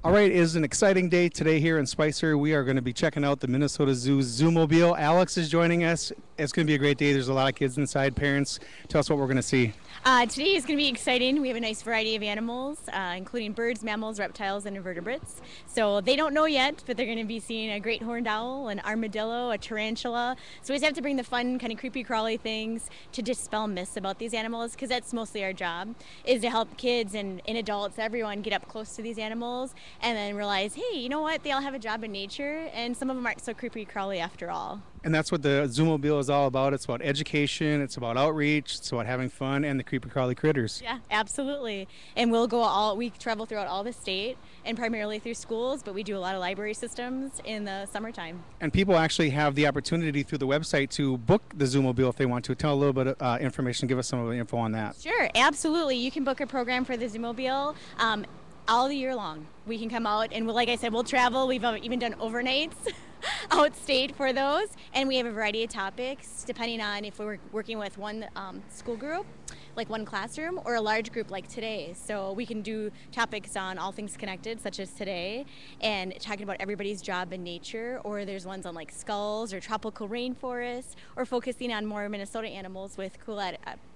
All right, it is an exciting day today here in Spicer. We are going to be checking out the Minnesota Zoo's Zoomobile. Alex is joining us. It's going to be a great day. There's a lot of kids inside. Parents, tell us what we're going to see. Today is going to be exciting. We have a nice variety of animals, including birds, mammals, reptiles, and invertebrates. So they don't know yet, but they're going to be seeing a great horned owl, an armadillo, a tarantula. So we just have to bring the fun, kind of creepy crawly things to dispel myths about these animals, because that's mostly our job, is to help kids and adults, everyone, get up close to these animals and then realize, hey, you know what? They all have a job in nature, and some of them aren't so creepy crawly after all. And that's what the Zoomobile is all about. It's about education, it's about outreach, it's about having fun, and the creepy crawly critters. Yeah, absolutely. And we travel throughout all the state and primarily through schools, but we do a lot of library systems in the summertime. And people actually have the opportunity through the website to book the Zoomobile if they want to. Tell a little bit of information, give us some of the info on that. Sure, absolutely. You can book a program for the Zoomobile all the year long. We can come out and, like I said, we'll travel. We've even done overnights outstate for those. And we have a variety of topics depending on if we're working with one school group, like one classroom, or a large group like today. So we can do topics on all things connected, such as today, and talking about everybody's job in nature, or there's ones on like skulls or tropical rainforests, or focusing on more Minnesota animals with cool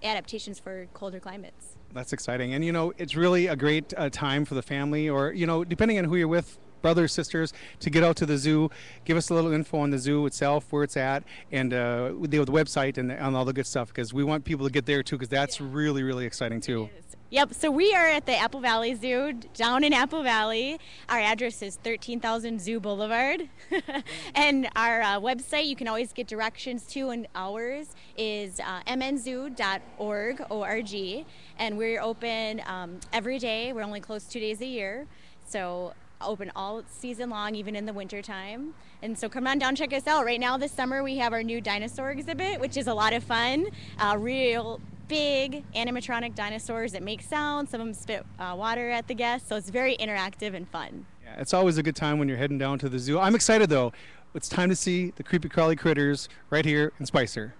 adaptations for colder climates. That's exciting. And, you know, it's really a great time for the family or, you know, depending on who you're with, brothers, sisters, to get out to the zoo. Give us a little info on the zoo itself, where it's at, and the website and all the good stuff, because we want people to get there, too, because that's really, really exciting, too. Yep, so we are at the Apple Valley Zoo down in Apple Valley. Our address is 13,000 Zoo Boulevard. And our website, you can always get directions to, and ours is mnzoo.org, O-R-G. And we're open every day. We're only closed 2 days a year. So open all season long, even in the winter time. And so come on down, check us out. Right now this summer we have our new dinosaur exhibit, which is a lot of fun. Real big animatronic dinosaurs that make sound. Some of them spit water at the guests, so it's very interactive and fun. Yeah, it's always a good time when you're heading down to the zoo. I'm excited, though. It's time to see the creepy crawly critters right here in Spicer.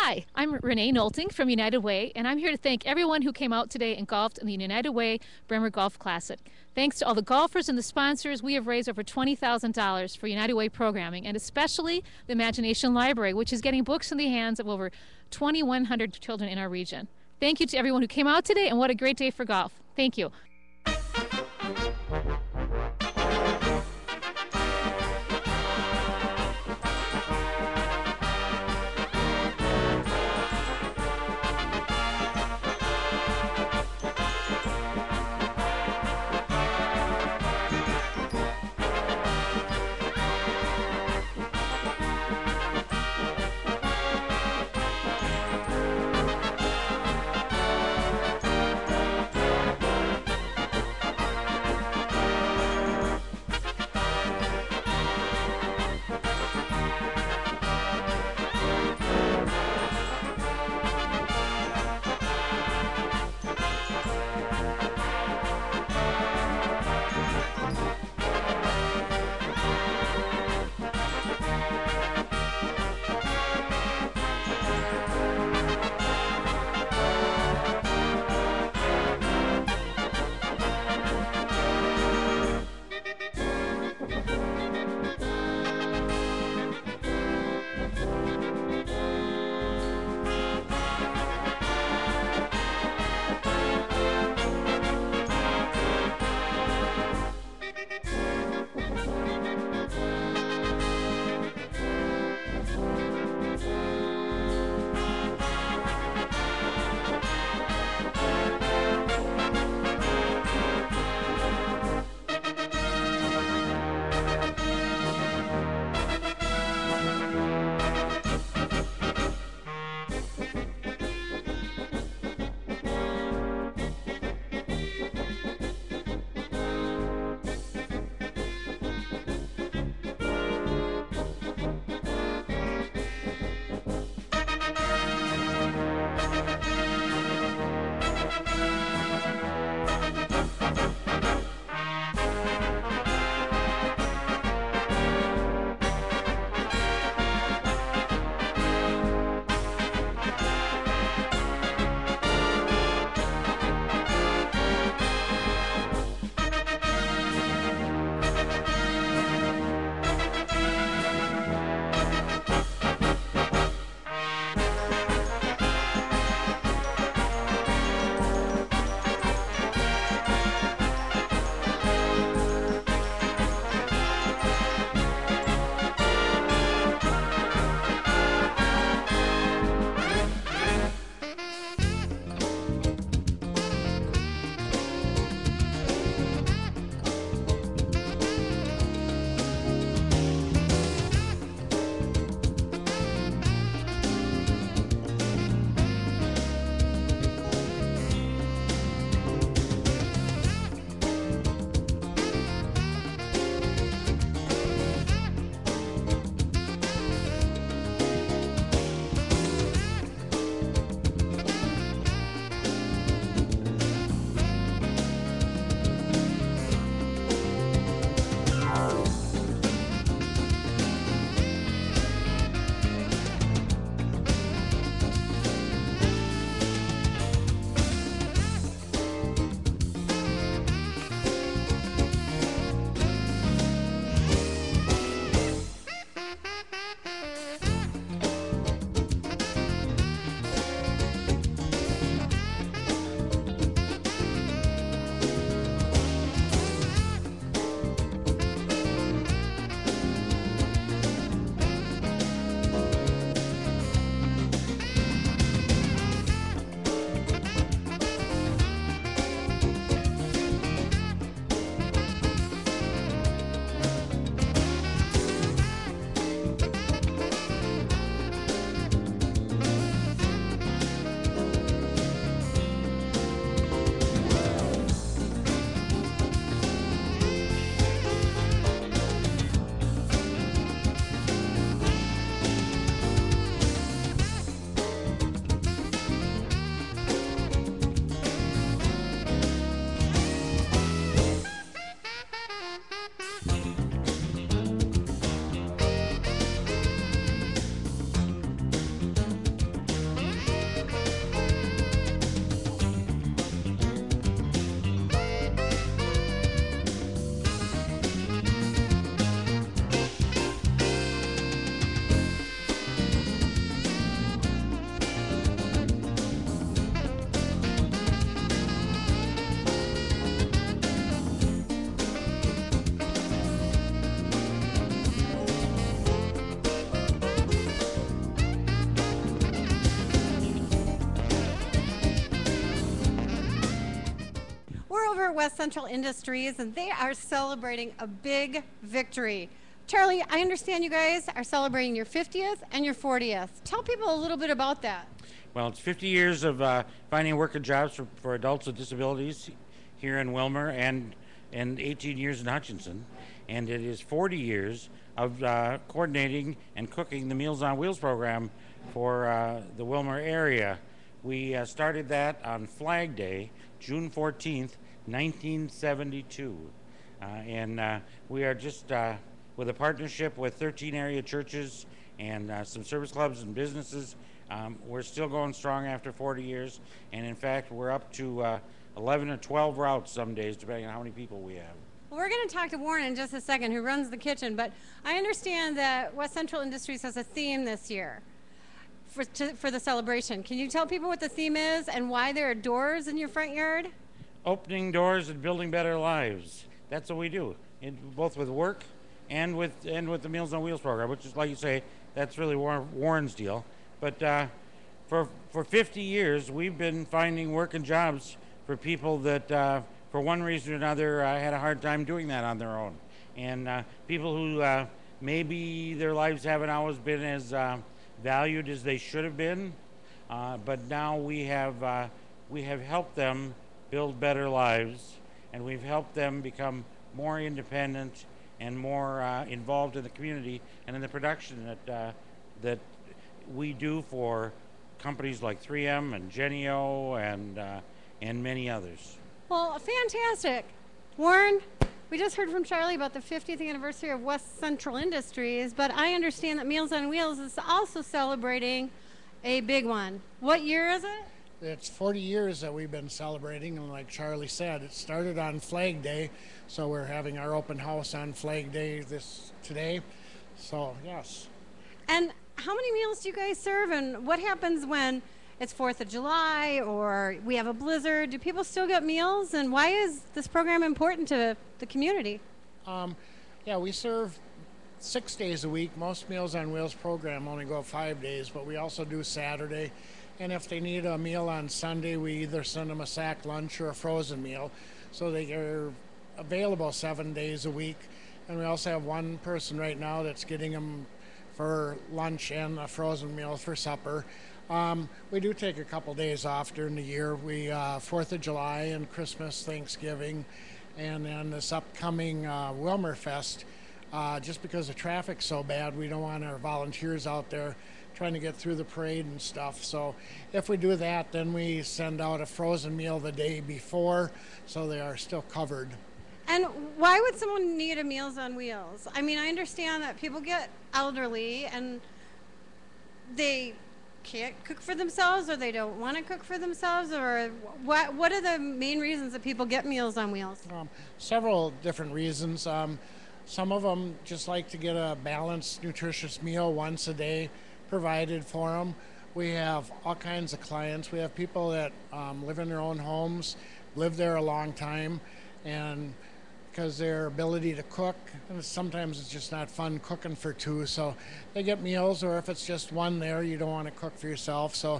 Hi, I'm Renee Nolting from United Way, and I'm here to thank everyone who came out today and golfed in the United Way Bremer Golf Classic. Thanks to all the golfers and the sponsors, we have raised over $20,000 for United Way programming, and especially the Imagination Library, which is getting books in the hands of over 2,100 children in our region. Thank you to everyone who came out today, and what a great day for golf. Thank you. West Central Industries, and they are celebrating a big victory. Charlie, I understand you guys are celebrating your 50th and your 40th. Tell people a little bit about that. Well, it's 50 years of finding work and jobs for adults with disabilities here in Wilmer and 18 years in Hutchinson. And it is 40 years of coordinating and cooking the Meals on Wheels program for the Wilmer area. We started that on Flag Day, June 14th, 1972. And we are just with a partnership with 13 area churches and some service clubs and businesses. We're still going strong after 40 years. And in fact, we're up to 11 or 12 routes some days, depending on how many people we have. Well, we're going to talk to Warren in just a second, who runs the kitchen, but I understand that West Central Industries has a theme this year for the celebration. Can you tell people what the theme is and why there are doors in your front yard? Opening doors and building better lives. That's what we do, both with work and with the Meals on Wheels program, which is, like you say, that's really Warren's deal. But for 50 years, we've been finding work and jobs for people that, for one reason or another, had a hard time doing that on their own. And people who maybe their lives haven't always been as valued as they should have been, but now we have helped them build better lives, and we've helped them become more independent and more involved in the community and in the production that we do for companies like 3M and Genio and many others. Well, fantastic. Warren, we just heard from Charlie about the 50th anniversary of West Central Industries, but I understand that Meals on Wheels is also celebrating a big one. What year is it? It's 40 years that we've been celebrating, and like Charlie said, it started on Flag Day, so we're having our open house on Flag Day today. So, yes. And how many meals do you guys serve, and what happens when it's 4th of July or we have a blizzard? Do people still get meals, and why is this program important to the community? Yeah, we serve 6 days a week. Most Meals on Wheels program only go 5 days, but we also do Saturday. And if they need a meal on Sunday, we either send them a sack lunch or a frozen meal. So they are available 7 days a week. And we also have one person right now that's getting them for lunch and a frozen meal for supper. We do take a couple days off during the year. We 4th of July and Christmas, Thanksgiving, and then this upcoming Wilmer Fest. Just because the traffic's so bad, we don't want our volunteers out there trying to get through the parade and stuff. So if we do that, then we send out a frozen meal the day before, so they are still covered. And why would someone need a Meals on Wheels? I mean, I understand that people get elderly and they can't cook for themselves, or they don't want to cook for themselves, or what are the main reasons that people get Meals on Wheels? Several different reasons. Some of them just like to get a balanced, nutritious meal once a day provided for them. We have all kinds of clients. We have people that live in their own homes, live there a long time, and because their ability to cook, and sometimes it's just not fun cooking for two, so they get meals, or if it's just one there, you don't want to cook for yourself, so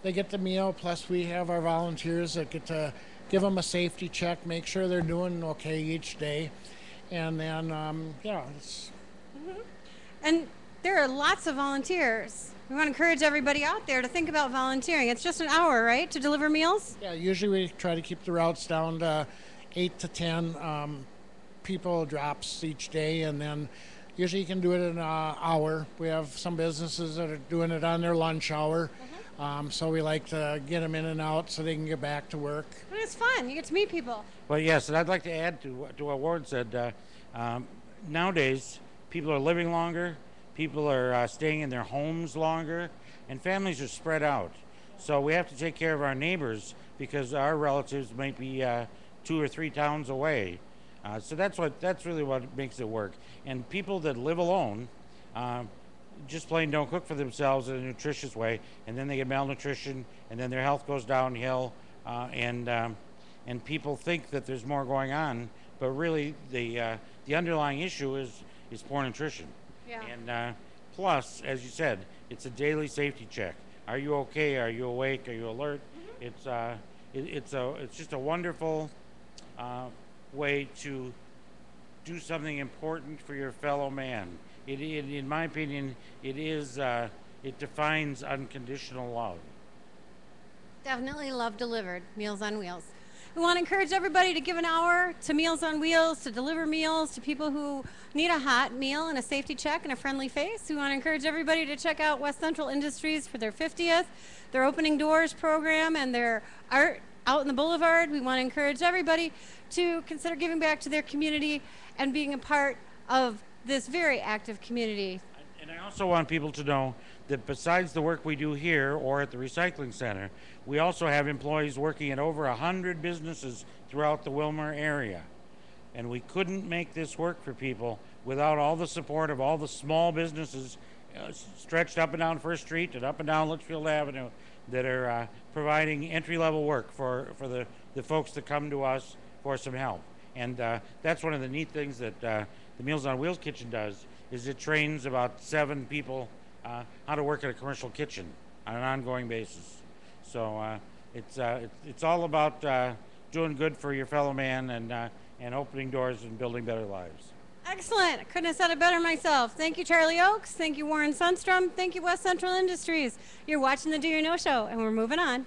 they get the meal, plus we have our volunteers that get to give them a safety check, make sure they're doing okay each day, and then, yeah. And there are lots of volunteers. We want to encourage everybody out there to think about volunteering. It's just an hour, right, to deliver meals? Yeah, usually we try to keep the routes down to 8 to 10 people drops each day, and then usually you can do it in an hour. We have some businesses that are doing it on their lunch hour, so we like to get them in and out so they can get back to work. And it's fun. You get to meet people. Well, yes, and I'd like to add to what Warren said. Nowadays, people are living longer, people are staying in their homes longer, and families are spread out. So we have to take care of our neighbors because our relatives might be 2 or 3 towns away. So that's really what makes it work. And people that live alone just plain don't cook for themselves in a nutritious way, and then they get malnutrition, and then their health goes downhill, and people think that there's more going on, but really the underlying issue is poor nutrition. Yeah. And plus, as you said, it's a daily safety check. Are you okay? Are you awake? Are you alert? It's just a wonderful way to do something important for your fellow man. In my opinion, it defines unconditional love. Definitely love delivered, Meals on Wheels. We want to encourage everybody to give an hour to Meals on Wheels, to deliver meals to people who need a hot meal and a safety check and a friendly face. We want to encourage everybody to check out West Central Industries for their 50th, their Opening Doors program, and their art out in the boulevard. We want to encourage everybody to consider giving back to their community and being a part of this very active community. And I also want people to know that besides the work we do here or at the recycling center, we also have employees working at over 100 businesses throughout the Willmar area. And we couldn't make this work for people without all the support of all the small businesses stretched up and down First Street and up and down Litchfield Avenue that are providing entry-level work for the folks that come to us for some help. And that's one of the neat things that the Meals on Wheels kitchen does, is it trains about 7 people how to work at a commercial kitchen on an ongoing basis. So it's all about doing good for your fellow man and opening doors and building better lives. Excellent. I couldn't have said it better myself. Thank you, Charlie Oakes. Thank you, Warren Sundstrom. Thank you, West Central Industries. You're watching the Do You Know Show, and we're moving on.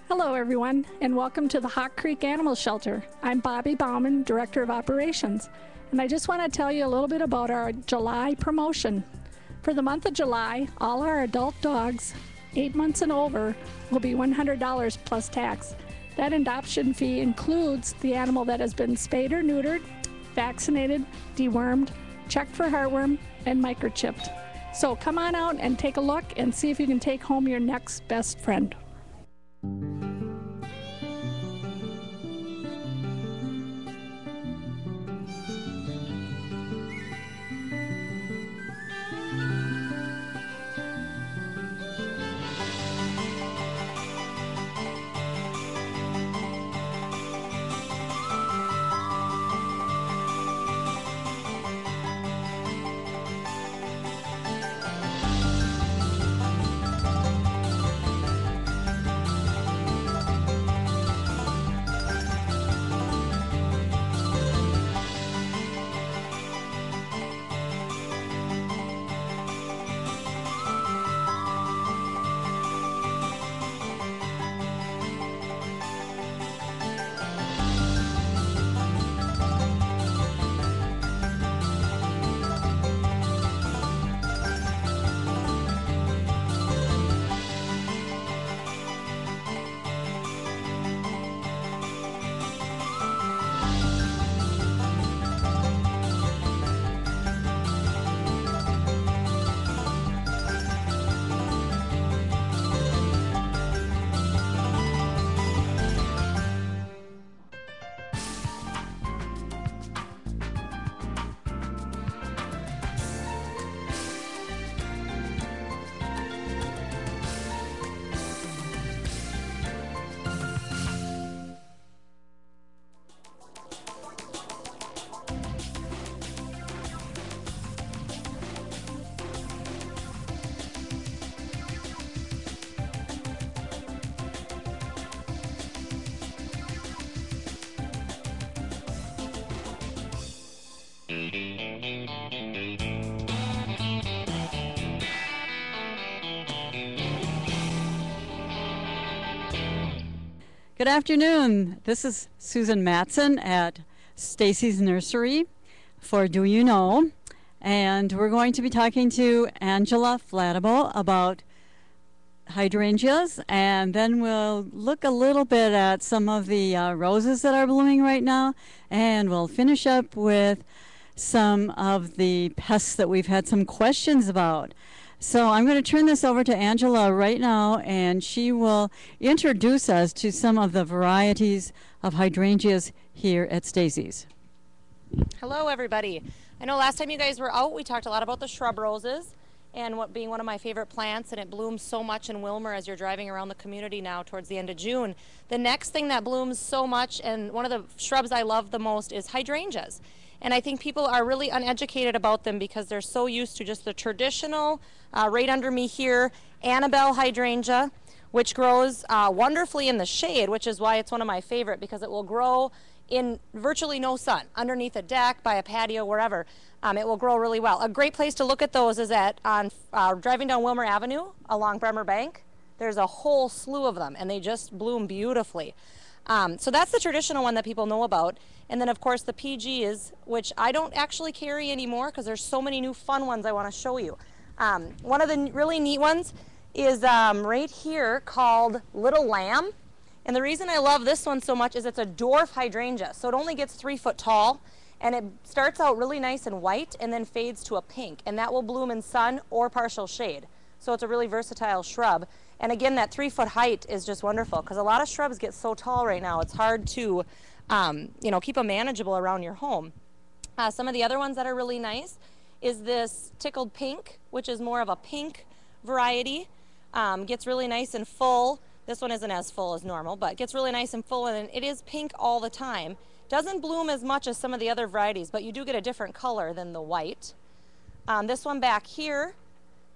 Hello, everyone, and welcome to the Hawk Creek Animal Shelter. I'm Bobby Bauman, Director of Operations, and I just want to tell you a little bit about our July promotion. For the month of July, all our adult dogs, 8 months and over, will be $100 plus tax. That adoption fee includes the animal that has been spayed or neutered, vaccinated, dewormed, checked for heartworm, and microchipped. So come on out and take a look and see if you can take home your next best friend. Good afternoon. This is Susan Matson at Stacy's Nursery for Do You Know? And we're going to be talking to Angela Flattable about hydrangeas, and then we'll look a little bit at some of the roses that are blooming right now, and we'll finish up with some of the pests that we've had some questions about. So I'm going to turn this over to Angela right now, and she will introduce us to some of the varieties of hydrangeas here at Stacy's. Hello, everybody. I know last time you guys were out, we talked a lot about the shrub roses and what being one of my favorite plants, and it blooms so much in Willmar as you're driving around the community now towards the end of June. The next thing that blooms so much, and one of the shrubs I love the most, is hydrangeas. And I think people are really uneducated about them because they're so used to just the traditional, right under me here, Annabelle hydrangea, which grows wonderfully in the shade, which is why it's one of my favorite, because it will grow in virtually no sun, underneath a deck, by a patio, wherever. It will grow really well. A great place to look at those is on driving down Willmar Avenue along Bremer Bank. There's a whole slew of them, and they just bloom beautifully. So that's the traditional one that people know about. And then, of course, the PGs, which I don't actually carry anymore because there's so many new fun ones I want to show you. One of the really neat ones is right here called Little Lamb. And the reason I love this one so much is it's a dwarf hydrangea. So it only gets 3 foot tall, and it starts out really nice and white and then fades to a pink. And that will bloom in sun or partial shade. So it's a really versatile shrub. And again, that 3 foot height is just wonderful because a lot of shrubs get so tall right now, it's hard to keep them manageable around your home. Some of the other ones that are really nice is this tickled pink, which is more of a pink variety. Gets really nice and full. This one isn't as full as normal, but gets really nice and full, and it is pink all the time. Doesn't bloom as much as some of the other varieties, but you do get a different color than the white. This one back here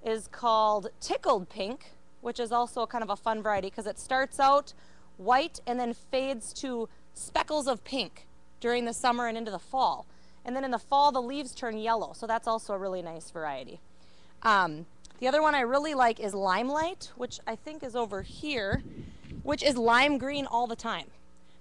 is called tickled pink, which is also kind of a fun variety because it starts out white and then fades to speckles of pink during the summer and into the fall. And then in the fall, the leaves turn yellow, so that's also a really nice variety. The other one I really like is Limelight, which I think is over here, which is lime green all the time.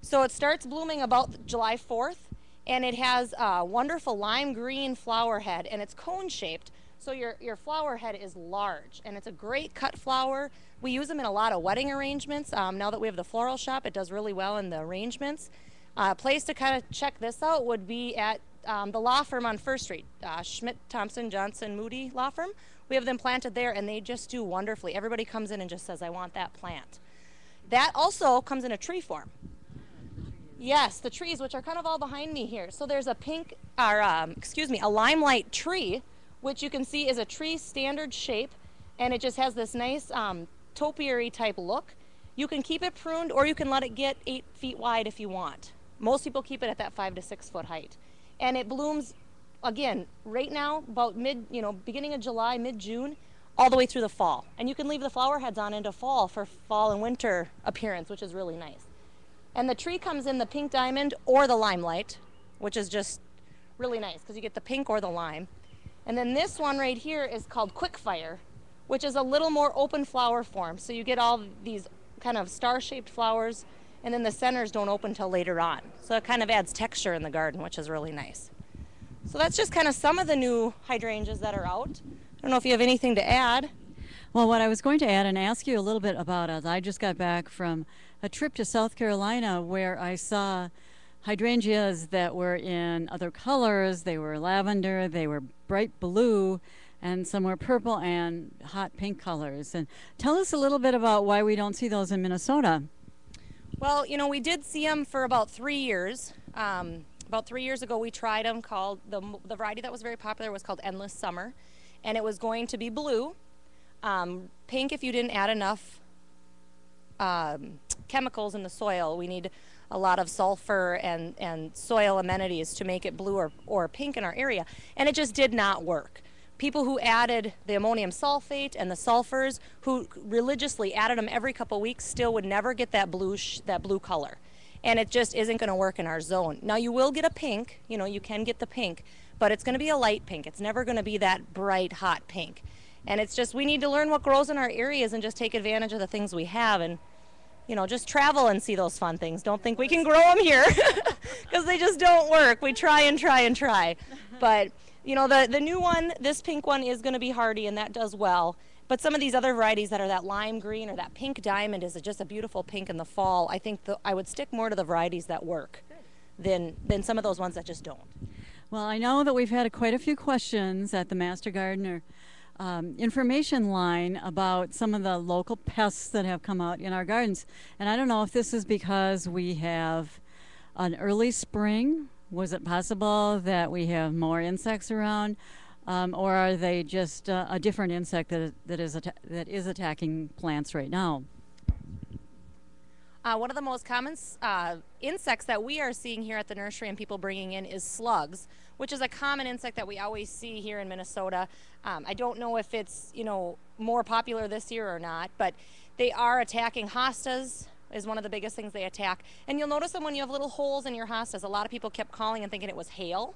So it starts blooming about July 4th, and it has a wonderful lime green flower head, and it's cone-shaped, so your flower head is large, and it's a great cut flower. We use them in a lot of wedding arrangements. Now that we have the floral shop, it does really well in the arrangements. A place to kind of check this out would be at the law firm on First Street, Schmidt, Thompson, Johnson, Moody law firm. We have them planted there, and they just do wonderfully. Everybody comes in and just says, I want that plant. That also comes in a tree form. Yes, the trees, which are kind of all behind me here. So there's a a limelight tree, which you can see is a tree standard shape, and it just has this nice topiary type look. You can keep it pruned, or you can let it get 8 feet wide if you want. Most people keep it at that 5 to 6 foot height. And it blooms, again, right now, about beginning of July, mid-June, all the way through the fall. And you can leave the flower heads on into fall for fall and winter appearance, which is really nice. And the tree comes in the pink diamond or the limelight, which is just really nice because you get the pink or the lime. And then this one right here is called Quickfire, which is a little more open flower form. So you get all these kind of star-shaped flowers, and then the centers don't open till later on. So it kind of adds texture in the garden, which is really nice. So that's just kind of some of the new hydrangeas that are out. I don't know if you have anything to add. Well, what I was going to add and ask you a little bit about is I just got back from a trip to South Carolina where I saw hydrangeas that were in other colors. They were lavender, they were bright blue, and some were purple and hot pink colors. And tell us a little bit about why we don't see those in Minnesota. Well, we did see them for about 3 years. About 3 years ago, we tried them. The variety that was very popular was called Endless Summer, and it was going to be blue, pink if you didn't add enough chemicals in the soil. We need a lot of sulfur and soil amenities to make it blue or pink in our area, and it just did not work. People who added the ammonium sulfate and the sulfurs, who religiously added them every couple weeks, still would never get that blue color. And it just isn't going to work in our zone. Now you will get a pink, you can get the pink, but it's going to be a light pink. It's never going to be that bright, hot pink. And it's just, we need to learn what grows in our areas and just take advantage of the things we have and, just travel and see those fun things. Don't think we can grow them here because they just don't work. We try and try and try. But the new one, this pink one, is going to be hardy, and that does well. But some of these other varieties that are that lime green or that pink diamond is just a beautiful pink in the fall. I think I would stick more to the varieties that work than some of those ones that just don't. Well, I know that we've had quite a few questions at the Master Gardener information line about some of the local pests that have come out in our gardens. And I don't know if this is because we have an early spring. Was it possible that we have more insects around, or are they just a different insect that is attacking plants right now? One of the most common insects that we are seeing here at the nursery and people bringing in is slugs, which is a common insect that we always see here in Minnesota. I don't know if it's more popular this year or not, but they are attacking hostas. Is one of the biggest things they attack. And you'll notice them when you have little holes in your hostas. A lot of people kept calling and thinking it was hail,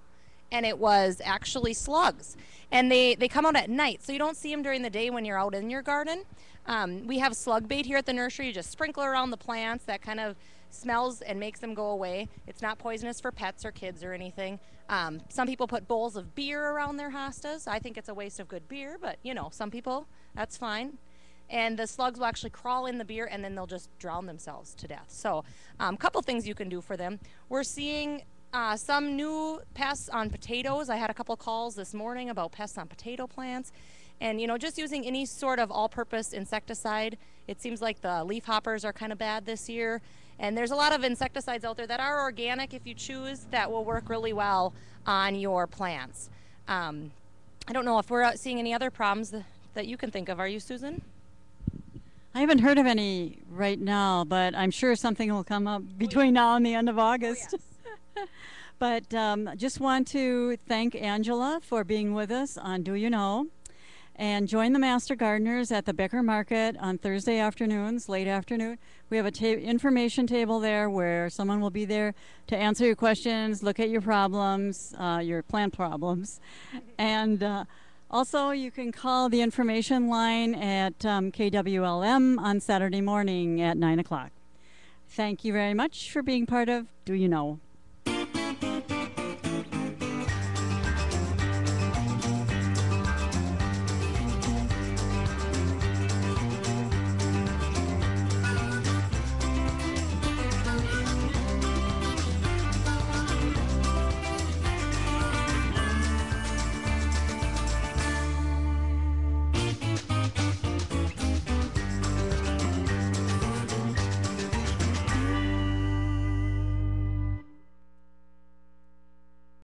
and it was actually slugs. And they come out at night, so you don't see them during the day when you're out in your garden. We have slug bait here at the nursery. You just sprinkle around the plants. That kind of smells and makes them go away. It's not poisonous for pets or kids or anything. Some people put bowls of beer around their hostas. I think it's a waste of good beer, but some people, that's fine. And the slugs will actually crawl in the beer, and then they'll just drown themselves to death. So a couple things you can do for them. We're seeing some new pests on potatoes. I had a couple calls this morning about pests on potato plants. And, just using any sort of all-purpose insecticide. It seems like the leaf hoppers are kind of bad this year. And there's a lot of insecticides out there that are organic if you choose that will work really well on your plants. I don't know if we're seeing any other problems that you can think of. Are you, Susan? I haven't heard of any right now, but I'm sure something will come up between now and the end of August. Oh, yes. But just want to thank Angela for being with us on Do You Know? And join the Master Gardeners at the Becker Market on Thursday afternoons, late afternoon. We have a information table there where someone will be there to answer your questions, look at your problems, your plant problems. And also, you can call the information line at KWLM on Saturday morning at 9 o'clock. Thank you very much for being part of Do You Know?